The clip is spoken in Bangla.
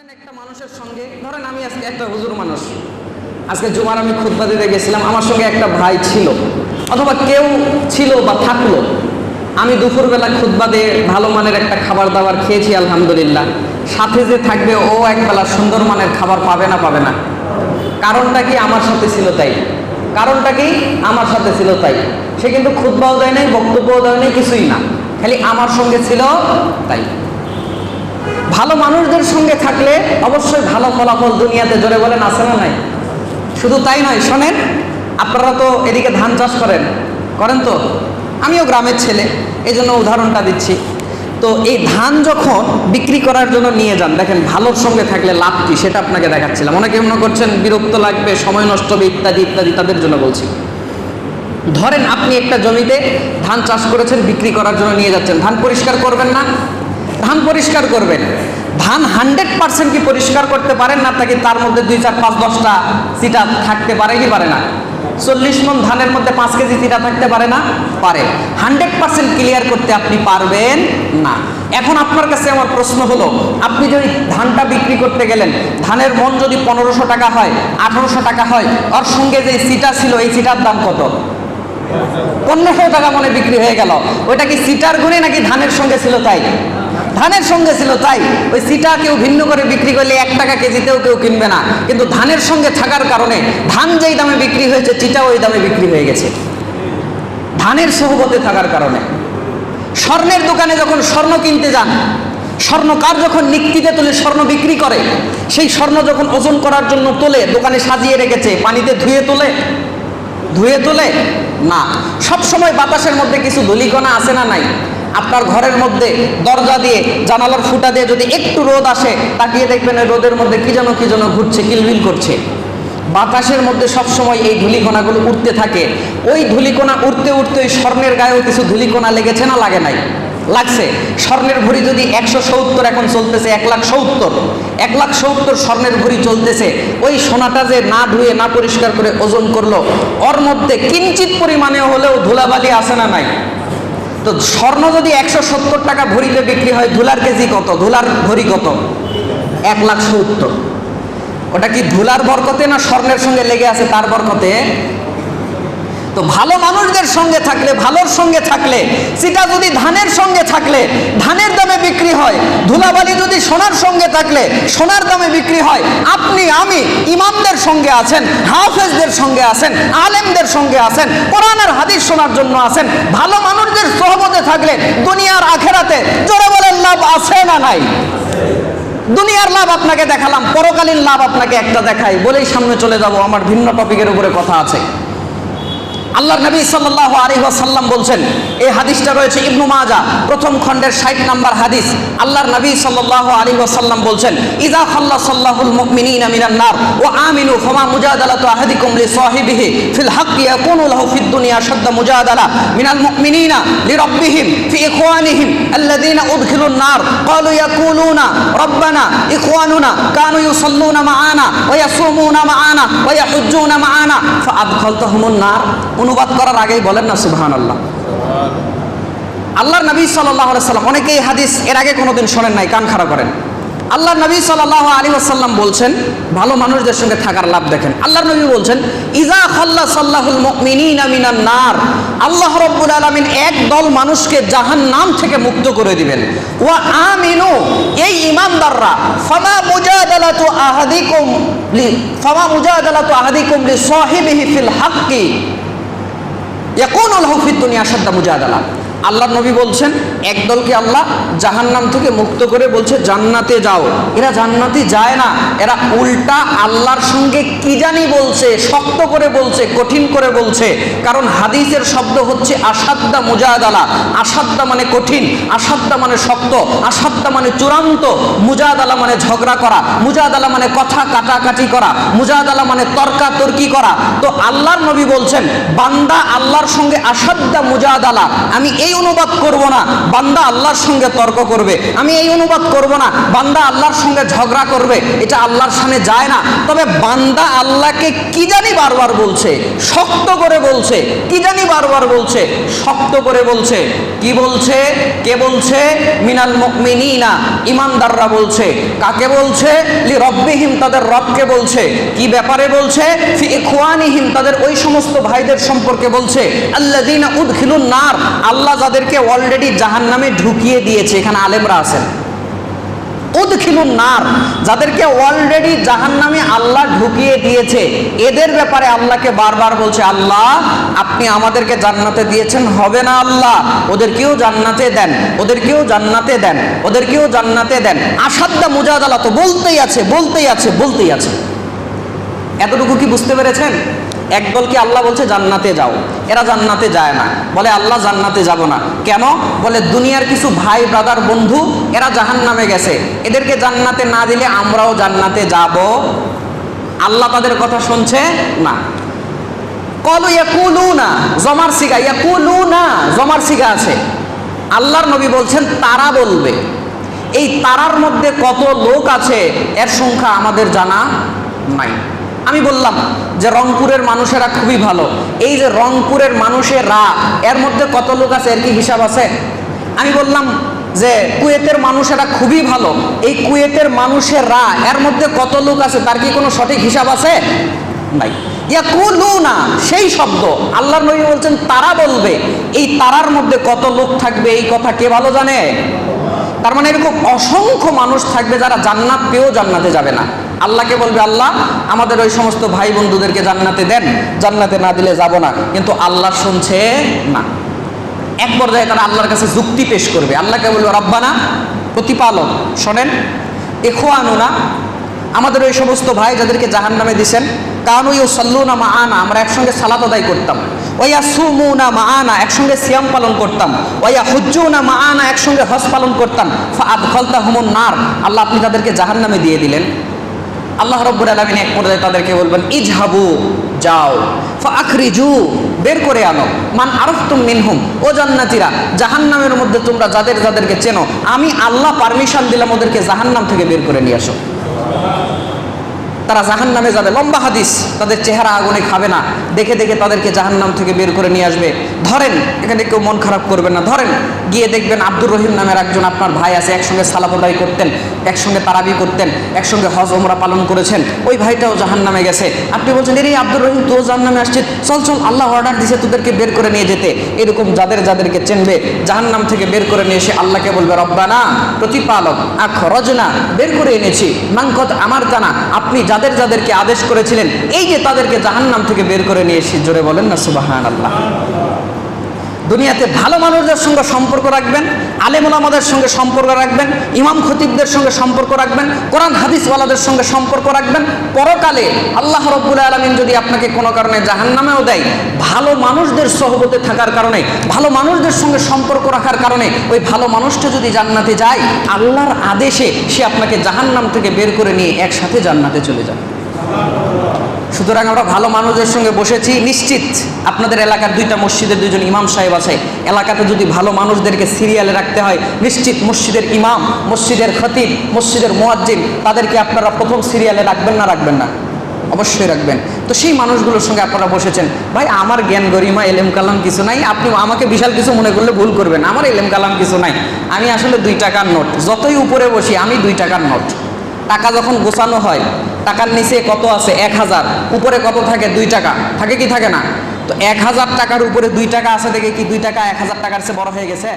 ধরেন একটা মানুষের সঙ্গে, ধরেন আমি আজকে একটা হুজুর মানুষ, আজকে জুমার আমি খুতবা দিতে গেছিলাম, আমার সঙ্গে একটা ভাই ছিল অথবা কেউ ছিল বা থাকলো, আমি দুপুরবেলা খুতবা দিয়ে ভালো মানের একটা খাবার দাবার খেয়েছি আলহামদুলিল্লাহ, সাথে যে থাকবে ও একবেলা সুন্দর মানের খাবার পাবে না? পাবে না। কারণটা কি? আমার সাথে ছিল তাই। কারণটা কি? আমার সাথে ছিল তাই। সে কিন্তু খুতবাও দেয় নাই, বক্তব্যও দেয় নাই, কিছুই না, খালি আমার সঙ্গে ছিল তাই। ভালো মানুষদের সঙ্গে থাকলে অবশ্যই ভালো ফলাফল দুনিয়াতে, জোরে বলেন আছে না নাই? শুধু তাই নয়, শোনেন, আপনারা তো এদিকে ধান চাষ করেন তো, আমিও গ্রামের ছেলে, এই জন্য উদাহরণটা দিচ্ছি। তো এই ধান যখন বিক্রি করার জন্য নিয়ে যান, দেখেন ভালোর সঙ্গে থাকলে লাভ কি সেটা আপনাকে দেখাচ্ছিলাম। অনেকে মনে করছেন বিরক্ত লাগবে, সময় নষ্ট হবে ইত্যাদি ইত্যাদি, তাদের জন্য বলছি। ধরেন আপনি একটা জমিতে ধান চাষ করেছেন, বিক্রি করার জন্য নিয়ে যাচ্ছেন, ধান পরিষ্কার করবেন না? ধান পরিষ্কার করবেন। ধান 100% কি পরিষ্কার করতে পারেন না? তাকে তার মধ্যে 2, 4, 5, 10টা চিটা থাকতে পারে কি পারে না? 40 মণ ধানের মধ্যে 5 কেজি চিটা থাকতে পারে না? পারে। 100% ক্লিয়ার করতে আপনি পারবেন না। এখন আপনার কাছে আমার প্রশ্ন হলো, আপনি যদি ধানটা বিক্রি করতে গেলেন, ধানের মণ যদি 1500 টাকা হয়, 1800 টাকা হয়, ওর সঙ্গে যে চিটা ছিল এই চিটার দাম কত? 1500 টাকা মনে বিক্রি হয়ে গেল। ওইটা কি চিটার গুণে নাকি ধানের সঙ্গে ছিল তাই? ধানের সঙ্গে ছিল তাই। ওই চিটা কেউ ভিন্ন করে বিক্রি করলে 1 টাকা কেজিতেও কেউ কিনবে না, কিন্তু ধানের সঙ্গে থাকার কারণে ধান যেই দামে বিক্রি হয়েছে চিটা ওই দামে বিক্রি হয়ে গেছে, ধানের সোহবতে থাকার কারণে। স্বর্ণের দোকানে যখন স্বর্ণ কিনতে যান, স্বর্ণকার যখন নিক্তিতে তুলে স্বর্ণ বিক্রি করে, সেই স্বর্ণ যখন ওজন করার জন্য তোলে, দোকানে সাজিয়ে রেখেছে, পানিতে ধুয়ে তোলে না, সব সময় বাতাসের মধ্যে কিছু ধূলিকণা আছে না নাই? আপনার ঘরের মধ্যে দরজা দিয়ে, জানালার ফুটা দিয়ে যদি একটু রোদ আসে, তাকিয়ে দেখবেন ওই রোদের মধ্যে কি যেন ঘুরছে, কিলবিল করছে। বাতাসের মধ্যে সব সময় এই ধূলিকণাগুলো উঠতে থাকে। ওই ধূলিকণা উঠতে উঠতে ওই স্বর্ণের গায়েও কিছু ধূলিকণা লেগেছে না লাগে নাই? লাগছে। স্বর্ণের ভরি যদি 170 এখন চলতেছে, 1,70,000 স্বর্ণের ভরি চলতেছে, ওই সোনাটা যে না ধুয়ে না পরিষ্কার করে ওজন করলো, ওর মধ্যে কিঞ্চিত পরিমাণে হলেও ধুলাবালি আছে না নাই? তো স্বর্ণ যদি 170 টাকা ভরিতে বিক্রি হয়, ধুলার কেজি কত? ধুলার ভরি কত? 1,70,000। ওটা কি ধুলার বরকতে না স্বর্ণের সঙ্গে লেগে আছে তার বরকতে? তো ভালো মানুষদের সঙ্গে থাকলে, ভালোর সঙ্গে থাকলে, সেটা যদি ধানের সঙ্গে থাকলে ধানের দামে বিক্রি হয়, ধুলাবালি যদি সোনার সঙ্গে থাকলে সোনার দামে বিক্রি হয়। আপনি আমি ইমামদের সঙ্গে আছেন, হাফেজদের সঙ্গে আছেন, আলেমদের সঙ্গে আছেন, কোরআন আর হাদিস শোনার জন্য আছেন, ভালো মানুষদের সোহবতে থাকলে দুনিয়ার আখেরাতে জোরে বলেন লাভ আছে না নাই? দুনিয়ার লাভ আপনাকে দেখালাম, পরকালীন লাভ আপনাকে একটা দেখাই, বলেই সামনে চলে যাব। আমার ভিন্ন টপিকের উপরে কথা আছে। আল্লাহর নবী সাল্লাল্লাহু আলাইহি ওয়াসাল্লাম বলছেন, এই হাদিসটা রয়েছে ইবনে মাজাহ প্রথম খণ্ডের 60 নম্বর হাদিস। আল্লাহর নবী সাল্লাল্লাহু আলাইহি ওয়াসাল্লাম বলছেন, ইযা খাল্লাসাল্লাহুল মুমিনিনা মিনান নার ওয়া আমিনু ফামা মুজাদালাতু আহাদিকুম লিসাহিবিহি ফিল হাক্কি ইয়াকুনু লাহু ফিদ দুনিয়া শাদ্দা মুজাদালা মিনাল মুমিনিনা লিরাব্বিহিম ফি ইখওয়ানিহিম আল্লাযীনা উদখিলুন নার ক্বালু ইয়াকুলুনা রাব্বানা ইখওয়ানুনা কানু ইউসাল্লুনা মা'ানা ওয়া ইয়াসুমুনা মা'ানা ওয়া ইয়াহুজ্জুনা মা'ানা ফাআদখালতাহুমুন নার। অনুবাদ করার আগেই বলেন না সুবহানাল্লাহ। আল্লাহর নবী সাল্লাল্লাহু আলাইহি ওয়াসাল্লাম, অনেকে এই হাদিস এর আগে কোনোদিন শোনেন নাই, কান খাড়া করেন। আল্লাহর নবী সাল্লাল্লাহু আলাইহি ওয়াসাল্লাম বলছেন, ভালো মানুষদের সঙ্গে থাকার লাভ দেখেন। আল্লাহর নবী বলছেন, ইযা খাল্লাসাল্লাহুল মুমিনিনা মিনান নার, আল্লাহ রাব্বুল আলামিন এক দল মানুষকে জাহান্নাম থেকে মুক্ত করে দিবেন। ওয়া আমিনু, এই ঈমানদাররা, ফামা মুজাদালাতু আহাদিকুম লিসাহিবিহি ফিল হাক্কি ইয়াকুনু লাহু ফিদ দুনিয়া শাদ্দা মুজাদালা। আল্লাহর নবী বলছেন, একদলকে আল্লাহ জাহান্নাম থেকে মুক্ত করে বলছে জান্নাতে যাও। এরা জান্নাতে যায় না, এরা উল্টা আল্লাহর সঙ্গে কি জানি বলছে, শক্ত করে বলছে, কঠিন করে বলছে। কারণ হাদিসের শব্দ হচ্ছে আসাদ্দা মুজাদালা। আসাদ্দা মানে কঠিন, আসাদ্দা মানে শক্ত, আসাদ্দা মানে চূড়ান্ত, মুজাদালা মানে ঝগড়া করা, মুজাদালা মানে কথা কাটাকাটি করা, মুজাদালা মানে তর্কাতর্কি করা। তো আল্লাহর নবী বলছেন, বান্দা আল্লাহর সঙ্গে আসাদ্দা মুজাদালা, আমি এই অনুবাদ করব না বান্দা আল্লাহর সঙ্গে তর্ক করবে, আমি এই অনুবাদ করব না বান্দা আল্লাহর সঙ্গে ঝগড়া করবে, এটা আল্লাহর সামনে যায় না। তবে বান্দা আল্লাহকে কি জানি বারবার বলছে, শক্ত করে বলছে, কি জানি বারবার বলছে, শক্ত করে বলছে। কি বলছে? কে বলছে? মিনাল মুমিনিনা, ইমানদাররা বলছে। কাকে বলছে? লি রব্বিহিম, তাদের রবকে বলছে। কি ব্যাপারে বলছে? ফি ইখওয়ানিহিম, তাদের ওই সমস্ত ভাইদের সম্পর্কে বলছে। আল্লাযীনা উদখিলুন নার, আল্লাহ যাদেরকে অলরেডি জাহান্নামে ঢুকিয়ে দিয়েছে। এখানে আলেমরা আছেন। উদখিলুন নার, যাদেরকে অলরেডি জাহান্নামে আল্লাহ ঢুকিয়ে দিয়েছে, এদের ব্যাপারে আল্লাহকে বারবার বলছে, আল্লাহ আপনি আমাদেরকে জান্নাতে দিয়েছেন, হবে না আল্লাহ, ওদেরকেও জান্নাতে দেন, ওদেরকেও জান্নাতে দেন, ওদেরকেও জান্নাতে দেন। আসাদ্দা মুজাদালা, তো বলতেই আছে, বলতেই আছে, বলতেই আছে। এতটুকু কি বুঝতে পেরেছেন? একদলকে আল্লাহ বলছে জান্নাতে যাও, এরা জান্নাতে যায় না, বলে আল্লাহ জান্নাতে যাব না। কেন? বলে দুনিয়ার কিছু ভাই ব্রাদার বন্ধু এরা জাহান্নামে গেছে, এদেরকে জান্নাতে না দিলে আমরাও জান্নাতে যাব। আল্লাহ তাদের কথা শুনছে না। কলু ইয়াকুলুনা, জমার সিগা, ইয়াকুলুনা জমার সিগা আছে। আল্লাহর নবী বলছেন তারা বলবে। এই তারার মধ্যে কত লোক আছে এর সংখ্যা আমাদের জানা নাই। আমি বললাম যে রংপুরের মানুষেরা খুবই ভালো, এই যে রংপুরের মানুষেরা, এর মধ্যে কত লোক আছে এর কি হিসাব আছে? আমি বললাম যে কুয়েতের মানুষেরা খুবই ভালো, এই কুয়েতের মানুষেরা, এর মধ্যে কত লোক আছে তার কি কোনো সঠিক হিসাব আছে? নাই। ইয়াকুলুনা সেই শব্দ, আল্লাহর নবী বলছেন তারা বলবে। এই তারার মধ্যে কত লোক থাকবে এই কথা কে ভালো জানে? তার মানে এরকম অসংখ্য মানুষ থাকবে যারা জান্নাত পেয়েও জান্নাতে যাবে না। আল্লাহকে বলবে, আল্লাহ আমাদের ওই সমস্ত ভাই বন্ধুদেরকে জান্নাতে দেন, জান্নাতে না দিলে যাব না। কিন্তু আল্লাহ শুনছে না। এক পর্যায়ে তারা আল্লাহর কাছে যুক্তি পেশ করবে। আল্লাহকে বলবে, রব্বানা প্রতিপালক শোনেন, ইখওয়ানুনা আমাদের ওই সমস্ত ভাই যাদেরকে জাহান্নামে দিয়েছেন, কানু ইউসাল্লুনা মাআনা, আমরা একসঙ্গে সালাত আদায় করতাম, ওয়া সুমুনা মাআনা একসঙ্গে সিয়াম পালন করতাম, ওয়া হুজ্জুনা মাআনা একসঙ্গে হজ পালন করতাম, ফাআদখালতাহুমুন নার, আল্লাহ আপনি তাদেরকে জাহান্নামে দিয়ে দিলেন। আল্লাহ রাব্বুল আলামিন এক পর্যায়ে তাদেরকে বলবেন, ইজহাবু যাও, ফাআখরিজু বের করে আনো, মান আরাফতুম মিনহুম, ও জান্নাতীরা জাহান্নামের মধ্যে তোমরা যাদের যাদেরকে চেনো, আমি আল্লাহ পারমিশন দিলাম ওদেরকে জাহান্নাম থেকে বের করে নিয়ে আসো। তারা জাহান্নামে যাবে, লম্বা হাদিস, তাদের চেহারা আগুনে খাবে না, দেখে দেখে তাদেরকে জাহান্নাম থেকে বের করে নিয়ে আসবে। ধরেন, এখানে কেউ মন খারাপ করবেন না, ধরেন গিয়ে দেখবেন আব্দুর রহিম নামের একজন আপনার ভাই আছে, একসঙ্গে সালাত আদায় করতেন, একসঙ্গে তারাবি করতেন, একসঙ্গে হজ ওমরা পালন করেছেন, ওই ভাইটাও জাহান্নামে গেছে। আপনি বলছেন, এই আব্দুর রহিম তো জাহান্নামে আসছে, চল চল, আল্লাহ অর্ডার দিয়েছে তোদেরকে বের করে নিয়ে যেতে। এরকম যাদের যাদেরকে চেনবে জাহান্নাম থেকে বের করে নিয়ে এসে আল্লাহকে বলবে, রব্বানা প্রতিপালক আখরাজনা বের করে এনেছি, মানকত আমারতানা আপনি যাদের যাদেরকে আদেশ করেছিলেন, এই যে তাদেরকে জাহান্নাম থেকে বের করে নিয়ে এসে। জোরে বলেন না সুবহানাল্লাহ। দুনিয়াতে ভালো মানুষদের সঙ্গে সম্পর্ক রাখবেন, আলেম ওলামাদের সঙ্গে সম্পর্ক রাখবেন, ইমাম খতিবদের সঙ্গে সম্পর্ক রাখবেন, কোরআন হাদিসওয়ালাদের সঙ্গে সম্পর্ক রাখবেন। পরকালে আল্লাহ রাব্বুল আলামিন যদি আপনাকে কোনো কারণে জাহান্নামেও দেয়, ভালো মানুষদের সহবতে থাকার কারণে, ভালো মানুষদের সঙ্গে সম্পর্ক রাখার কারণে, ওই ভালো মানুষটা যদি জান্নাতে যায়, আল্লাহর আদেশে সে আপনাকে জাহান্নাম থেকে বের করে নিয়ে একসাথে জান্নাতে চলে যাবে। সুতরাং আমরা ভালো মানুষদের সঙ্গে বসেছি, নিশ্চিত আপনাদের এলাকার দুইটা মসজিদের দুইজন ইমাম সাহেব আছে, এলাকাতে যদি ভালো মানুষদেরকে সিরিয়ালে রাখতে হয়, নিশ্চিত মসজিদের ইমাম, মসজিদের খতিব, মসজিদের মুয়াজ্জিন, তাদেরকে আপনারা প্রথম সিরিয়ালে রাখবেন না? রাখবেন না? অবশ্যই রাখবেন। তো সেই মানুষগুলোর সঙ্গে আপনারা বসেছেন। ভাই আমার জ্ঞান গরিমা এলেম কালাম কিছু নাই, আপনি আমাকে বিশাল কিছু মনে করলে ভুল করবেন, আমার এলেম কালাম কিছু নাই, আমি আসলে 2 টাকার নোট, যতই উপরে বসি আমি 2 টাকার নোট। টাকা যখন গোছানো হয়, টাকার নিচে কত আছে? 1000, উপরে কত থাকে? 2 টাকা থাকে কি থাকে না? তো 1000 টাকার উপরে 2 টাকা আছে দেখে কি 2 টাকা 1000 টাকার চেয়ে বড় হয়ে গেছে?